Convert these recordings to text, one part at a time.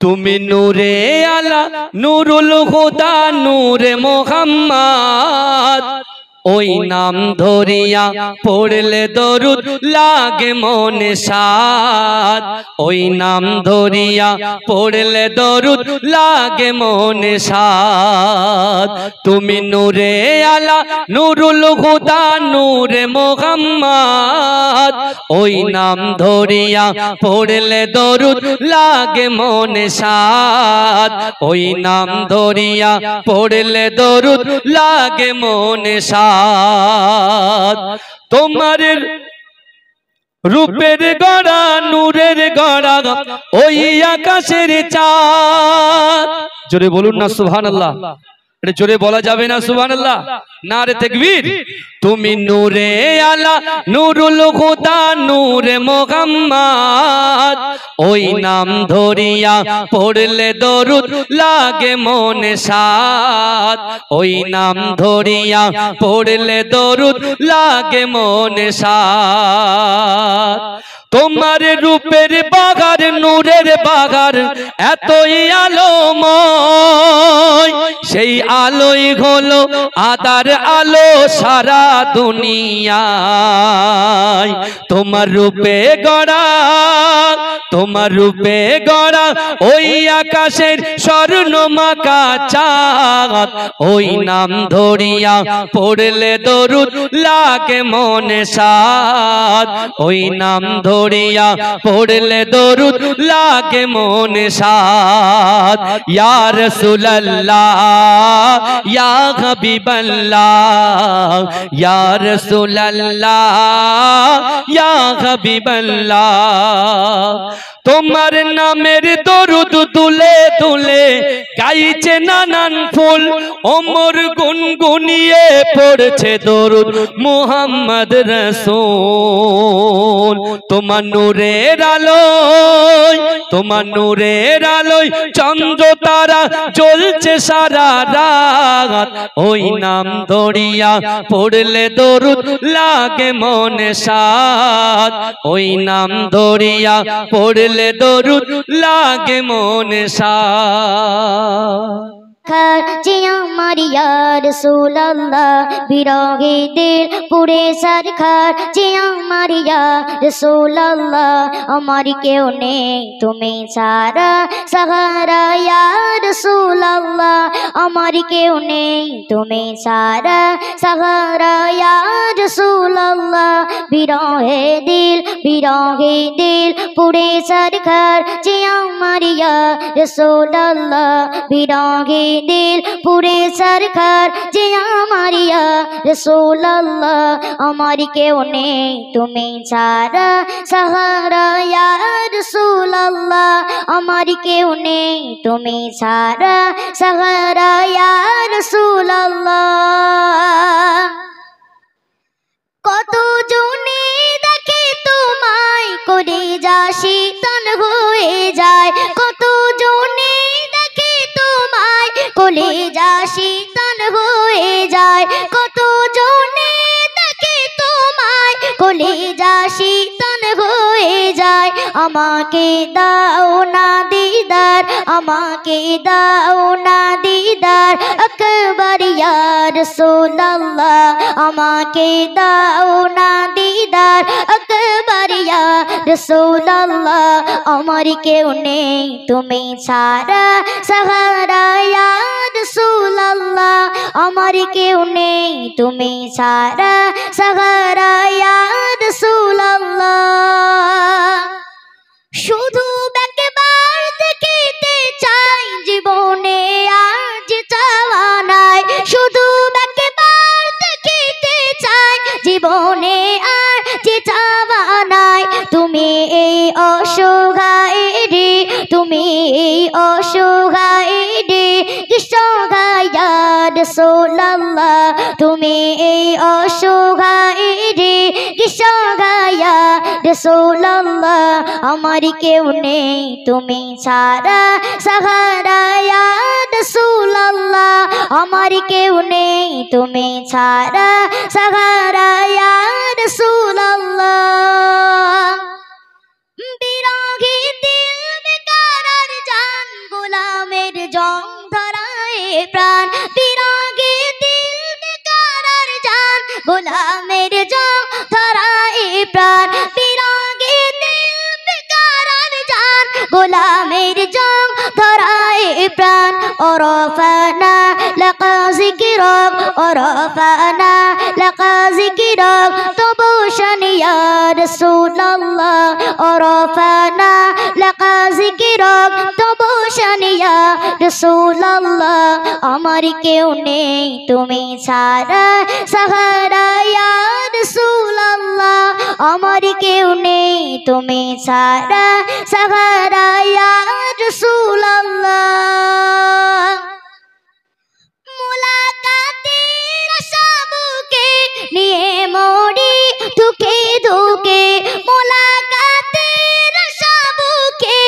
তুমি নূরে আলা নূরুল হুদা নূরে মোহাম্মদ ওই নাম ধরিয়া পড়লে দরুদ লাগে মনে সাদ ওই নাম ধরিয়া পড়লে দরুদ লাগে মনে সাদ তুমি নূরে আলা নূরুল হুদা নূরে মোহাম্মদ ওই নাম ধরিয়া পড়লে দরুদ লাগে মনে সাদ ওই নাম ধরিয়া পড়লে দরুদ লাগে মনে সাদ তোমার রূপের গড়া নূরের গড়া ওই আকাশের চাঁদ জোরে বলুন না সুবহানাল্লাহ এটা জোরে বলা যাবে না সুবহানাল্লাহ নারে তাকবীর তুমি নূরে আলা নূরুল হুদা নূরে মোহাম্মদ ওই নাম ধরিয়া পড়লে দরুদ লাগে মনে সাদ ওই নাম ধরিয়া পড়লে দরুদ লাগে মনে সাদ তোমার রূপের বাগার নূরের বাগার এতই আলোময় সেই আলোই হলো আদার আলো সারা দুনিয়ায় তোমার রূপে গড়া ওই আকাশের স্বর্ণমাকা চাঁদ ওই নাম ধরিয়া পড়লে দরুদ লাগে মনে সাদ ওই নাম ধরিয়া পড়লে দরুদ লাগে মনে সাদ ইয়া রাসূলুল্লাহ ইয়া হাবিবাল্লাহ ইয়া রাসূলুল্লাহ ইয়া হাবিবাল্লাহ তোমার নামের দরুদ তুলে তুলে গাইছে নানান ফুল ওমর গুনগুনিয়ে পড়ছে দরুদ মুহাম্মদ রাসূল তোমার নূরের আলোয় চন্দ্র তারা জ্বলছে সারা রাত ওই নাম ধরিয়া পড়লে দরুদ লাগে মনে সাদ ওই নাম ধরিয়া পড়লে দরুদ লাগে মনে সাদ যে আমার ইয়া রাসূলুল্লাহ বিরহে দিল পুরে সরকার যে আমার ইয়া রাসূলুল্লাহ আমার কেউ নেই তুমি ছাড়া সাহারা ইয়া রাসূলুল্লাহ আমার কেউ নেই তুমি ছাড়া সাহারা ইয়া রাসূলুল্লাহ বিরহে দিল পুরে সরকার যে আমার ইয়া রাসূলুল্লাহ বিরহে দিল পুরে সরকার যে আমার ইয়া রাসূলুল্লাহ আমার কেউ নেই তুমি ছাড়া সাহারা ইয়া রাসূলুল্লাহ আমার কেউ নেই তুমি ছাড়া সাহারা ইয়া রাসূলুল্লাহ কত জনে দেখে তোমায় করে যা শীতল হয়ে যায় কত জনে কলিজা শীতল হয়ে যায় কত জনে দেখে তোমায় কলিজা শীতল হয়ে যায় আমাকে দাও না দিদার আকবার ইয়া রাসূলুল্লাহ আমাকে দাও না দিদার আকবার ইয়া রাসূলুল্লাহ আমার কেউ নেই তুমি ছাড়া সাহারা ইয়া রাসূলুল্লাহ আমার কেউ নেই তুমি ছাড়া সাহারা ইয়া রাসূলুল্লাহ শুধু একবার দেখিতে চাই জীবনে আজ চাওয়া নাই শুধু একবার দেখিতে চাই জীবনে আজ চাওয়া নাই তুমি এই অসহায় কিসহায় ইয়া রাসূলুল্লাহ তুমি এই অসহায় কিসহায় ইয়া রাসূলুল্লাহ আমার কেউ নেই তুমি ছাড়া সাহারা ইয়া রাসূলুল্লাহ আমার কেউ নেই তুমি ছাড়া সাহারা ইয়া রাসূলুল্লাহ বিরহে দিল বেকার জান জং ধরায় প্রাণ বিরাগে দিল বেকারার জান গোলামের জং ধরায় প্রাণ বিরাগে দিল বেকারার জান গোলামের জং ধরায় প্রাণ ওরফানা লাকা যিকরাক ওরফানা লাকা যিকরাক তবু শান ইয়া রাসূলুল্লাহ ওরফানা লাকা যিকরাক তবু শান ইয়া রাসূলুল্লাহ আমার কেউ নেই তুমি ছাড়া সাহারা ইয়া রাসূলুল্লাহ আমার কেউ নেই তুমি ছাড়া সাহারা ইয়া রাসূলুল্লাহ মুলাকাতের আশাবুকে নিয়ে মরি ধুকে ধুকে মুলাকাতের আশাবুকে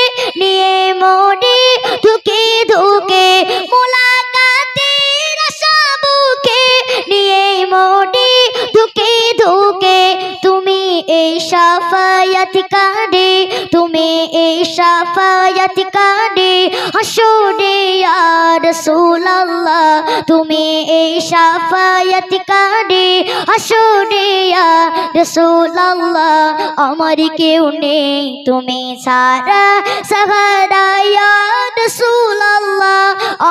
নিয়ে মরি ধুকে ধুকে মুলাকাতের আশাবুকে নিয়ে মরি ধুকে ধুকে তুমি এই শাফায়াত কাঁদে তুমি এই শাফায়াত কাঁদে হাসরে ইয়া রাসূলুল্লাহ তুমি এই শাফায়াত কাঁদে হাসরে ইয়া রাসূলুল্লাহ আমার কেউ নেই তুমি ছাড়া সাহারা ইয়া রাসূলুল্লাহ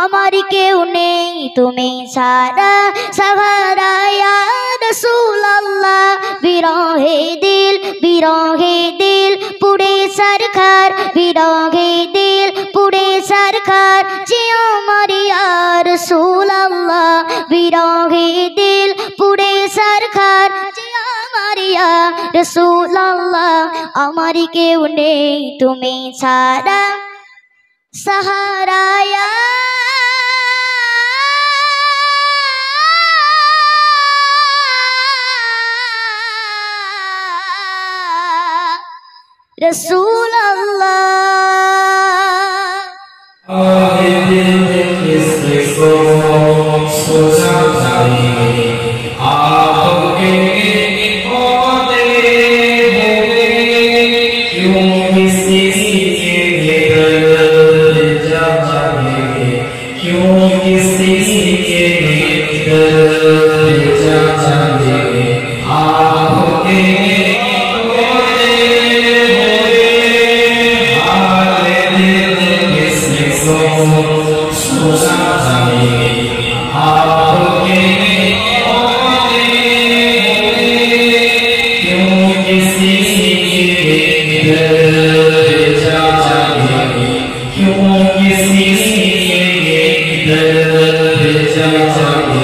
আমার কেউ নেই তুমি ছাড়া সাহারা ইয়া রাসূলুল্লাহ বিরহে দিল পুড়ে সরকার বিরহে দিল পুড়ে সরকার জিও আমার ইয়া রাসূলুল্লাহ বিরহে দিল পুড়ে সরকার জিও আমার ইয়া রাসূলুল্লাহ আমার কেউ নেই তুমি ছাড়া সাহারা ইয়া Rasulullah क्यों किसी के दर पे जा